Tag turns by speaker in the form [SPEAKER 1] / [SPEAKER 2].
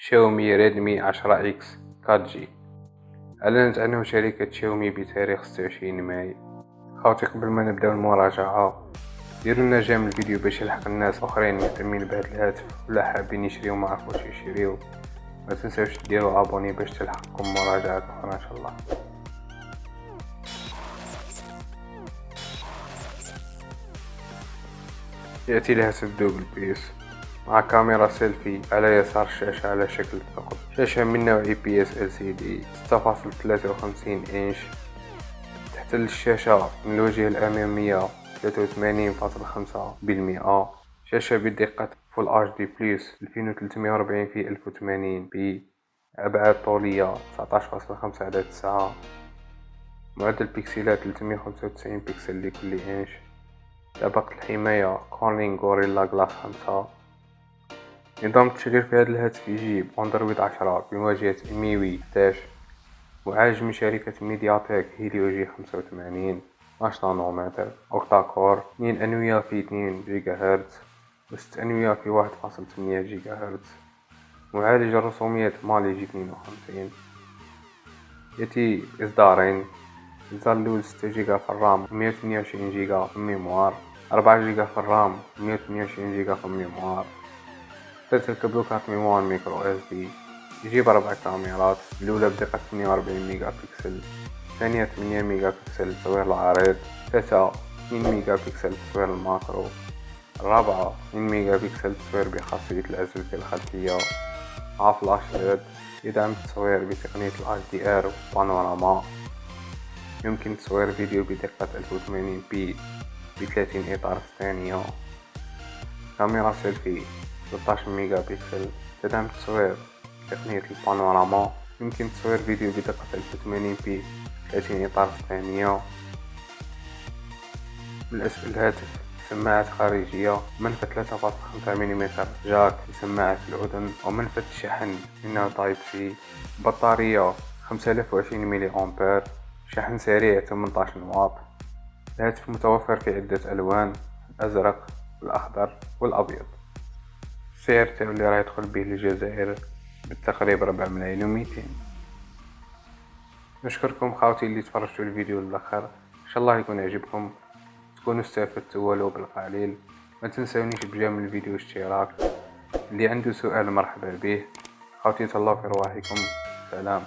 [SPEAKER 1] شاومي ريدمي 10 اكس 4G. أعلنت عنه شركة شاومي بتاريخ 26 ماي. خاوتي قبل ما نبداو المراجعة ديروا لنا جيم الفيديو باش يلحق الناس اخرين مهتمين بهذا الهاتف ولا حابين يشريو ما عرفوش يشريو. ما تنساوش ديروا ابوني باش تلحقكم مراجعات اخرى ان شاء الله. يأتي الهاتف دوبل بيس مع كاميرا سيلفي على يسار الشاشة على شكل ثقب. شاشة من نوع IPS LCD 6.53 إنش. تحت الشاشة من الواجهة الأمامية 83.5%. شاشة بدقة Full HD Plus 2340 في 1080 بأبعاد طولية 19.5 على 9. معدل بكسلات 395 بكسل لكل إنش. طبقة الحماية Corning Gorilla Glass 5. نظام التشغيل في هذا الهاتف يجيب أندرويد 10 بواجهة MIUI 11. معالج من شركة ميدياتك هيليو جي 85 12 نانومتر. أوكتا كور 2 أنوية في 2 جيجا هرتز و6 أنوية في 1.8 جيجا هرتز. معالج الرسوميات مالي جي 52. يأتي إصدارين. الإصدار الأول 6 جيجا في الرام و 128 جيجا في الميموار. 4 جيجا في الرام و 128 جيجا في الميموار. 3 كابلوكات ميموار ميكرو SD. يجيب 4 كاميرات، الأولى بدقة 48 ميجا بكسل، الثانية 8 ميجا بكسل تصوير العريض، الثالثة 2 ميجا بكسل تصوير الماكرو، الرابعة 2 ميجا بكسل تصوير بخاصية العزل في الخلفية مع فلاش LED. يدعم التصوير بتقنية HDR وبانوراما. يمكن تصوير فيديو بدقة 1080p ب 30 إطار في الثانية. كاميرا سيلفي 13 ميجا بكسل. تدعم التصوير تقنية البانوراما. يمكن تصوير فيديو بدقة 1080p 30 إطار في الثانية. من أسفل الهاتف سماعات خارجية، منفذ 3.5 ملم جاك لسماعة الأذن، ومنفذ شحن منه تايب سي. بطارية 5020 ملي أمبير. شحن سريع 18 واط. الهاتف متوفر في عدة ألوان: الأزرق والأخضر والأبيض. السعر تاعو اللي راح يدخل به للجزائر بالتقريب 4 ملايين و200. نشكركم خاوتي اللي تفرجتوا الفيديو للاخر، ان شاء الله يكون عجبكم، تكونوا استفدتوا ولو بالقليل. ما تنسونيش بجمل الفيديو اشتراك. اللي عنده سؤال مرحبا به. خاوتي تهلاو في رواحكم. سلام.